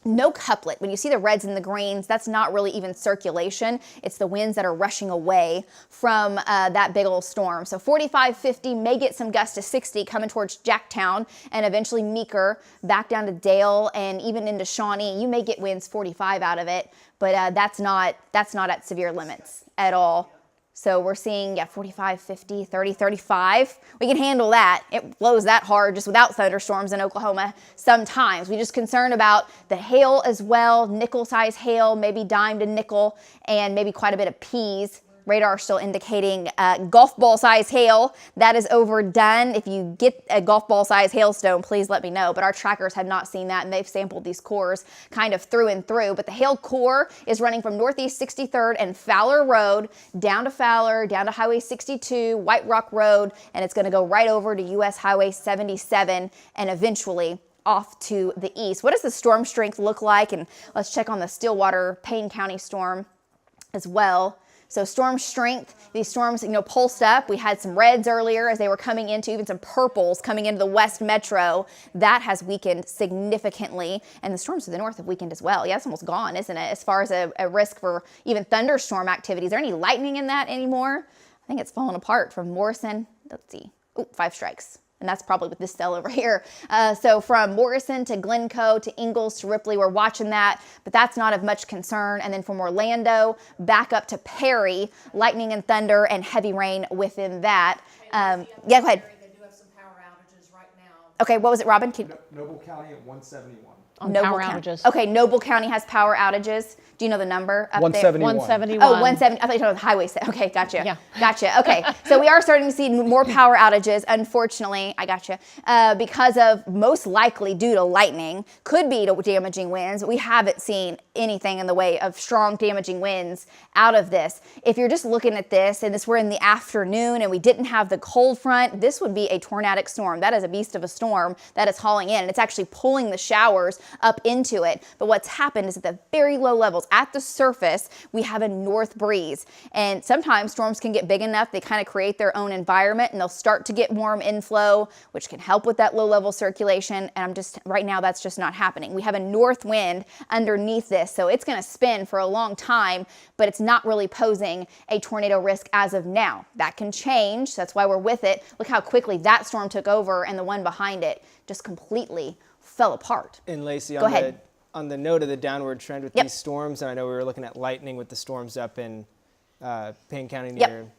A: No couplet. When you see the reds and the greens, that's not really even circulation. It's the winds that are rushing away from that big old storm. So 45, 50, may get some gusts to 60 coming towards Jacktown and eventually Meeker back down to Dale and even into Shawnee. You may get winds 45 out of it, but that's not at severe limits at all. So we're seeing, 45, 50, 30, 35. We can handle that. It blows that hard just without thunderstorms in Oklahoma sometimes. We're just concerned about the hail as well, nickel-size hail, maybe dime to nickel, and maybe quite a bit of peas. Radar still indicating golf ball size hail. That is overdone. If you get a golf ball size hailstone, please let me know. But our trackers have not seen that, and they've sampled these cores kind of through and through. But the hail core is running from Northeast 63rd and Fowler Road down to Fowler, down to Highway 62, White Rock Road, and it's going to go right over to US Highway 77 and eventually off to the east. What does the storm strength look like? And let's check on the Stillwater Payne County storm as well. So storm strength, these storms, pulsed up. We had some reds earlier as they were coming into, even some purples coming into the West Metro. That has weakened significantly. And the storms to the north have weakened as well. Yeah, it's almost gone, isn't it? As far as a risk for even thunderstorm activity. Is there any lightning in that anymore? I think it's fallen apart from Morrison. Let's see. 5 strikes. And that's probably with this cell over here. So from Morrison to Glencoe to Ingalls to Ripley, we're watching that, but that's not of much concern. And then from Orlando back up to Perry, lightning and thunder and heavy rain within that. Yeah, go ahead.
E: They do have some power outages right now.
A: Okay, what was it, Robin?
G: Noble County at 171.
E: On
A: Noble
E: power
A: County.
E: outages.
A: Okay, Noble County has power outages. Do you know the number up
G: 171.
E: 171.
A: Oh, 170. I thought you were talking highway. Okay, gotcha.
E: Yeah.
A: Gotcha. Okay, so we are starting to see more power outages. Unfortunately, I gotcha. Because of most likely due to lightning, could be to damaging winds. We haven't seen anything in the way of strong damaging winds out of this. If you're just looking at this and we're in the afternoon and we didn't have the cold front, this would be a tornadic storm. That is a beast of a storm that is hauling in, and it's actually pulling the showers up into it. But what's happened is at the very low levels, at the surface, we have a north breeze. And sometimes storms can get big enough, they kind of create their own environment and they'll start to get warm inflow, which can help with that low level circulation. And right now, that's just not happening. We have a north wind underneath this, so it's going to spin for a long time, but it's not really posing a tornado risk as of now. That can change. So that's why we're with it. Look how quickly that storm took over and the one behind it just completely fell apart.
C: And Lacey,
A: Go ahead.
C: on the note of the downward trend with
A: Yep.
C: these storms, and I know we were looking at lightning with the storms up in Payne County
A: Yep.
C: near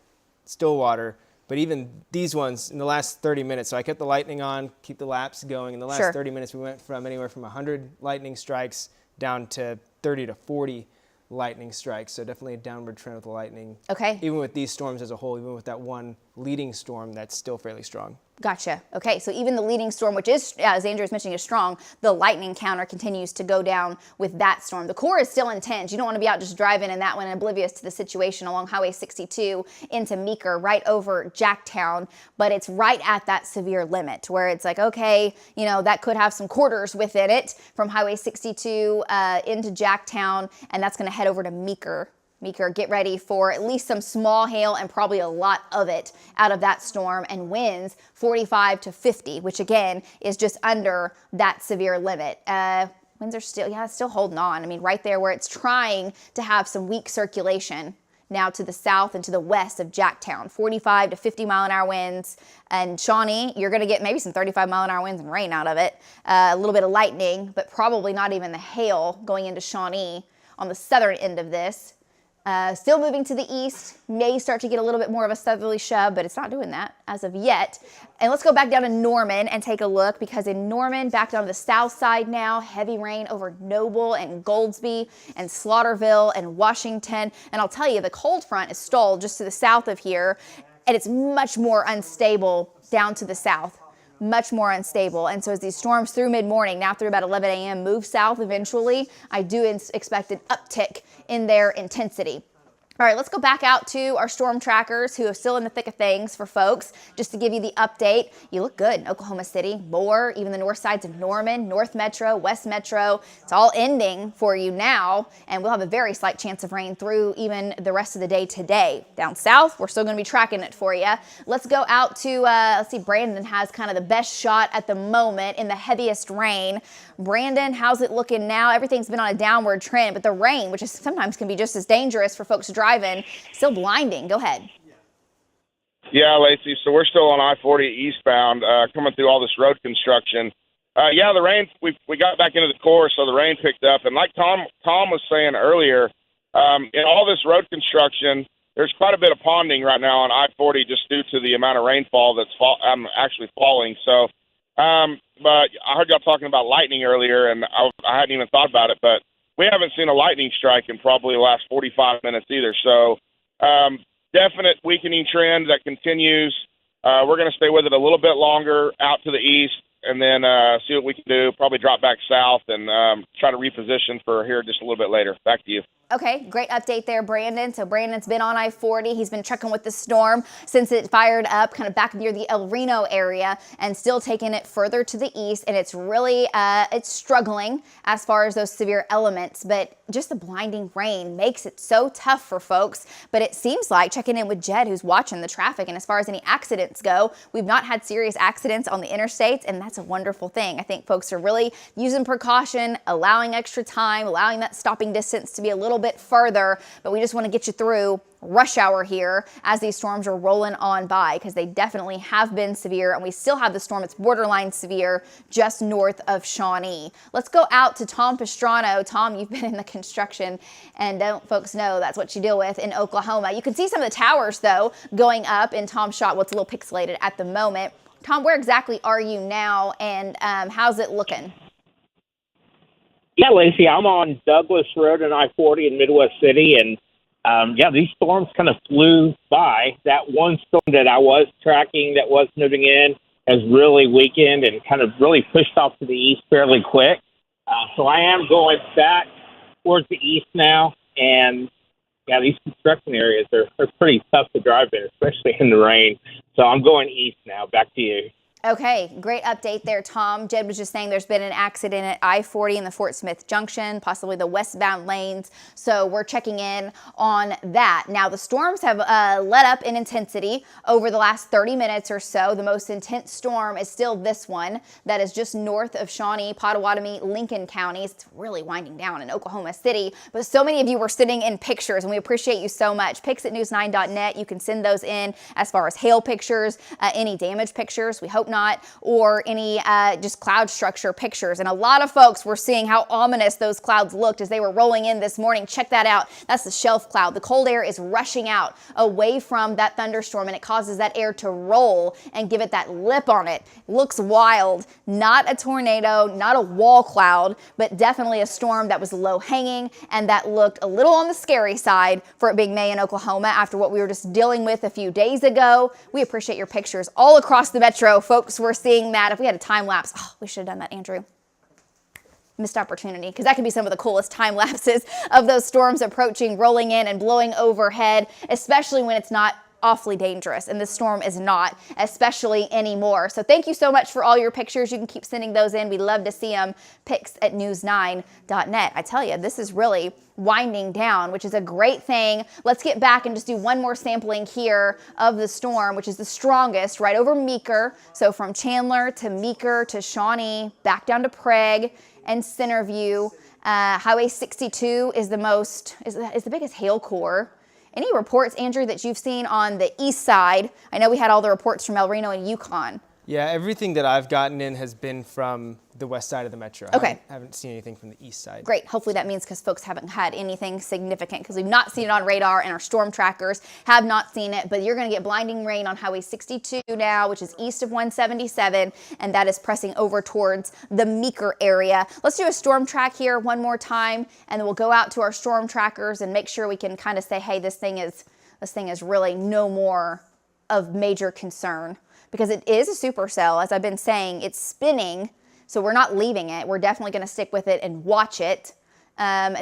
C: Stillwater. But even these ones in the last 30 minutes, so I kept the lightning on, keep the laps going. In the last
A: Sure.
C: 30 minutes, we went from anywhere from 100 lightning strikes down to 30 to 40 lightning strikes. So definitely a downward trend with the lightning.
A: Okay.
C: Even with these storms as a whole, even with that one leading storm, that's still fairly strong.
A: Gotcha. Okay, so even the leading storm, which is, as Andrew was mentioning, is strong, the lightning counter continues to go down with that storm. The core is still intense. You don't want to be out just driving in that one, oblivious to the situation along Highway 62 into Meeker, right over Jacktown, but it's right at that severe limit where it's like, okay, you know, that could have some quarters within it from Highway 62 into Jacktown, and that's going to head over to Meeker. Meeker, get ready for at least some small hail and probably a lot of it out of that storm, and winds 45 to 50, which again is just under that severe limit. Winds are still holding on. I mean, right there where it's trying to have some weak circulation now to the south and to the west of Jacktown, 45 to 50 mile an hour winds. And Shawnee, you're going to get maybe some 35 mile an hour winds and rain out of it. A little bit of lightning, but probably not even the hail going into Shawnee on the southern end of this. Still moving to the east, may start to get a little bit more of a southerly shove, but it's not doing that as of yet. And let's go back down to Norman and take a look, because in Norman, back down to the south side now, heavy rain over Noble and Goldsby and Slaughterville and Washington. And I'll tell you, the cold front is stalled just to the south of here, and it's much more unstable down to the south. Much more unstable. And so as these storms through mid-morning, now through about 11 a.m., move south eventually, I do expect an uptick in their intensity. All right, let's go back out to our storm trackers who are still in the thick of things for folks. Just to give you the update, you look good in Oklahoma City, Moore, even the north sides of Norman, North Metro, West Metro. It's all ending for you now, and we'll have a very slight chance of rain through even the rest of the day today. Down south, we're still going to be tracking it for you. Let's go out to, let's see, Brandon has kind of the best shot at the moment in the heaviest rain. Brandon, how's it looking now? Everything's been on a downward trend, but the rain, which is sometimes can be just as dangerous for folks driving, still blinding. Go ahead.
D: Yeah, Lacey. So we're still on I-40 eastbound, coming through all this road construction. Yeah, the rain. We got back into the core, so the rain picked up. And like Tom was saying earlier, in all this road construction, there's quite a bit of ponding right now on I-40 just due to the amount of rainfall that's actually falling. So, but I heard y'all talking about lightning earlier, and I hadn't even thought about it, but we haven't seen a lightning strike in probably the last 45 minutes either. So definite weakening trend that continues. We're going to stay with it a little bit longer out to the east, and then see what we can do. Probably drop back south and try to reposition for here just a little bit later. Back to you.
A: Okay, great update there, Brandon. So Brandon's been on I-40. He's been trekking with the storm since it fired up kind of back near the El Reno area and still taking it further to the east. And it's really, it's struggling as far as those severe elements, but just the blinding rain makes it so tough for folks. But it seems like, checking in with Jed, who's watching the traffic, and as far as any accidents go, we've not had serious accidents on the interstates, and that's a wonderful thing. I think folks are really using precaution, allowing extra time, allowing that stopping distance to be a little bit further, but we just want to get you through rush hour here as these storms are rolling on by, because they definitely have been severe, and we still have the storm. It's borderline severe just north of Shawnee. Let's go out to Tom Pastrano. Tom, you've been in the construction, and don't folks know that's what you deal with in Oklahoma. You can see some of the towers, though, going up in Tom's shot. What's a little pixelated at the moment. Tom, where exactly are you now, and how's it looking?
F: Yeah, Lacey, I'm on Douglas Road and I-40 in Midwest City, and yeah, these storms kind of flew by. That one storm that I was tracking that was moving in has really weakened and kind of really pushed off to the east fairly quick. So I am going back towards the east now, and yeah, these construction areas are pretty tough to drive in, especially in the rain. So I'm going east now. Back to you.
A: Okay, great update there, Tom. Jed was just saying there's been an accident at I-40 in the Fort Smith Junction, possibly the westbound lanes. So we're checking in on that. Now, the storms have let up in intensity over the last 30 minutes or so. The most intense storm is still this one that is just north of Shawnee, Pottawatomie, Lincoln counties. It's really winding down in Oklahoma City. But so many of you were sending in pictures, and we appreciate you so much. Pics at news9.net. You can send those in as far as hail pictures, any damage pictures. We hope hope not, or any just cloud structure pictures. And a lot of folks were seeing how ominous those clouds looked as they were rolling in this morning. Check that out. That's the shelf cloud. The cold air is rushing out away from that thunderstorm, and it causes that air to roll and give it that lip on it. Looks wild. Not a tornado, not a wall cloud, but definitely a storm that was low hanging and that looked a little on the scary side for it being May in Oklahoma after what we were just dealing with a few days ago. We appreciate your pictures all across the metro. Folks were seeing that. If we had a time lapse, we should have done that, Andrew. Missed opportunity, because that could be some of the coolest time lapses of those storms approaching, rolling in and blowing overhead, especially when it's not awfully dangerous, and this storm is not, especially anymore. So thank you so much for all your pictures. You can keep sending those in. We love to see them. pics@news9.net. I tell you, this is really winding down, which is a great thing. Let's get back and just do one more sampling here of the storm, which is the strongest right over Meeker. So from Chandler to Meeker to Shawnee, back down to Prague and Centerview. Highway 62 is the biggest hail core. Any reports, Andrew, that you've seen on the east side? I know we had all the reports from El Reno and Yukon.
C: Yeah, everything that I've gotten in has been from the west side of the metro.
A: Okay.
C: I haven't seen anything from the east side.
A: Great. Hopefully that means because folks haven't had anything significant, because we've not seen it on radar and our storm trackers have not seen it. But you're going to get blinding rain on Highway 62 now, which is east of 177, and that is pressing over towards the Meeker area. Let's do a storm track here one more time, and then we'll go out to our storm trackers and make sure we can kind of say, hey, this thing is really no more of major concern, because it is a supercell. As I've been saying, it's spinning. So we're not leaving it. We're definitely going to stick with it and watch it.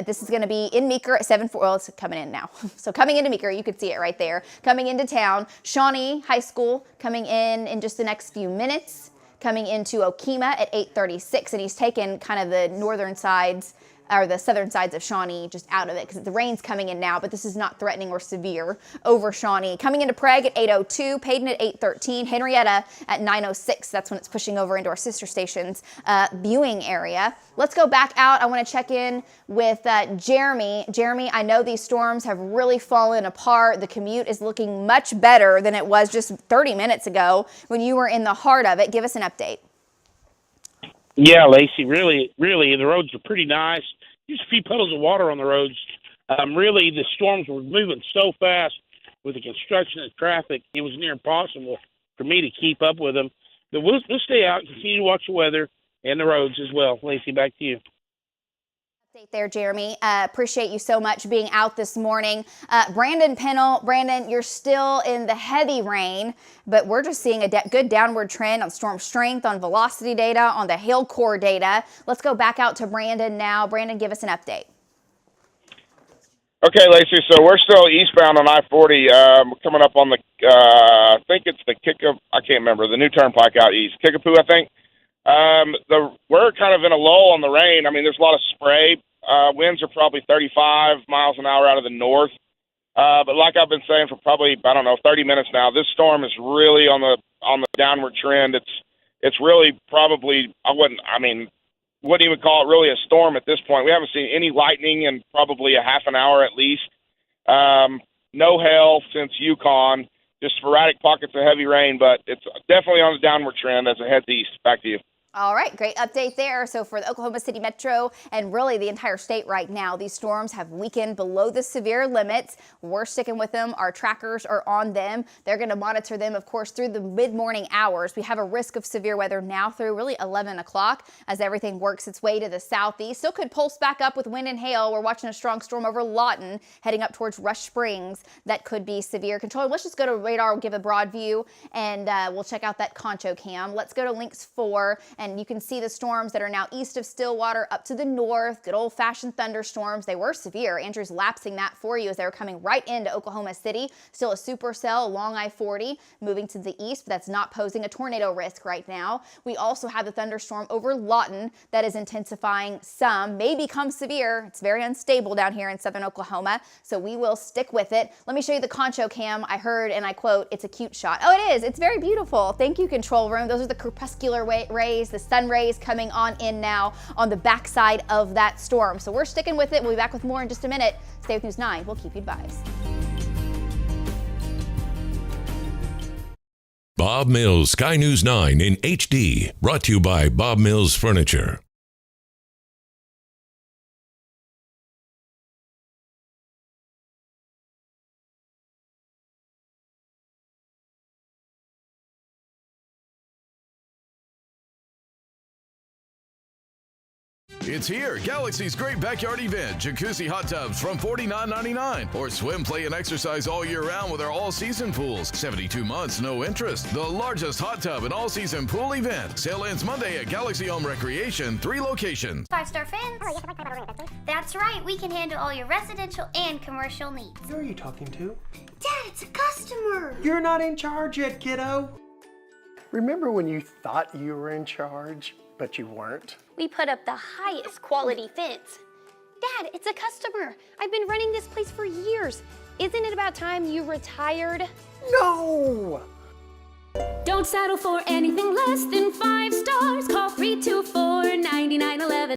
A: This is going to be in Meeker at 7:40. Well, it's coming in now. So coming into Meeker, you can see it right there. Coming into town, Shawnee High School coming in just the next few minutes. Coming into Okemah at 8:36, and he's taken kind of the northern sides or the southern sides of Shawnee just out of it, because the rain's coming in now, but this is not threatening or severe over Shawnee. Coming into Prague at 8:02, Payton at 8:13, Henrietta at 9:06. That's when it's pushing over into our sister station's viewing area. Let's go back out. I want to check in with Jeremy. Jeremy, I know these storms have really fallen apart. The commute is looking much better than it was just 30 minutes ago when you were in the heart of it. Give us an update.
B: Yeah, Lacey, really, the roads are pretty nice. Just a few puddles of water on the roads. Really, the storms were moving so fast with the construction and traffic, it was near impossible for me to keep up with them. But we'll stay out and continue to watch the weather and the roads as well. Lacey, back to you.
A: Update there, Jeremy. Appreciate you so much being out this morning. Brandon Pennell. Brandon, you're still in the heavy rain, but we're just seeing a good downward trend on storm strength, on velocity data, on the hail core data. Let's go back out to Brandon now. Brandon, give us an update.
D: Okay, Lacey, so we're still eastbound on I-40, coming up on the, I think it's the I can't remember, the new turnpike out east, Kickapoo, I think. We're kind of in a lull on the rain. I mean, there's a lot of spray. Winds are probably 35 miles an hour out of the north. But like I've been saying for probably, 30 minutes now, this storm is really on the downward trend. It's really probably, wouldn't even call it really a storm at this point. We haven't seen any lightning in probably a half an hour at least. No hail since Yukon, just sporadic pockets of heavy rain, but it's definitely on the downward trend as it heads east. Back to you.
A: All right, great update there. So for the Oklahoma City Metro and really the entire state right now, these storms have weakened below the severe limits. We're sticking with them. Our trackers are on them. They're going to monitor them, of course, through the mid-morning hours. We have a risk of severe weather now through really 11 o'clock as everything works its way to the southeast. Still could pulse back up with wind and hail. We're watching a strong storm over Lawton heading up towards Rush Springs. That could be severe. Controller, let's just go to radar. We'll give a broad view and we'll check out that Concho cam. Let's go to Lynx 4 and you can see the storms that are now east of Stillwater up to the north. Good old-fashioned thunderstorms. They were severe. Andrew's lapsing that for you as they were coming right into Oklahoma City. Still a supercell along I-40 moving to the east, but that's not posing a tornado risk right now. We also have the thunderstorm over Lawton that is intensifying some, may become severe. It's very unstable down here in southern Oklahoma, so we will stick with it. Let me show you the Concho cam. I heard, and I quote, "It's a cute shot." Oh, it is. It's very beautiful. Thank you, control room. Those are the crepuscular rays, the sun rays coming on in now on the backside of that storm. So we're sticking with it. We'll be back with more in just a minute. Stay with News 9. We'll keep you advised.
H: Bob Mills Sky News 9 in HD, brought to you by Bob Mills Furniture.
I: It's here, Galaxy's great backyard event. Jacuzzi hot tubs from $49.99. Or swim, play, and exercise all year round with our all-season pools. 72 months, no interest. The largest hot tub and all-season pool event. Sale ends Monday at Galaxy Home Recreation, 3 locations.
J: 5-star fans. That's right, we can handle all your residential and commercial needs.
G: Who are you talking to?
J: Dad, it's a customer.
G: You're not in charge yet, kiddo. Remember when you thought you were in charge, but you weren't?
J: We put up the highest quality fence. Dad, it's a customer. I've been running this place for years. Isn't it about time you retired?
G: No!
K: Don't settle for anything less than 5 stars. Call 324-9911.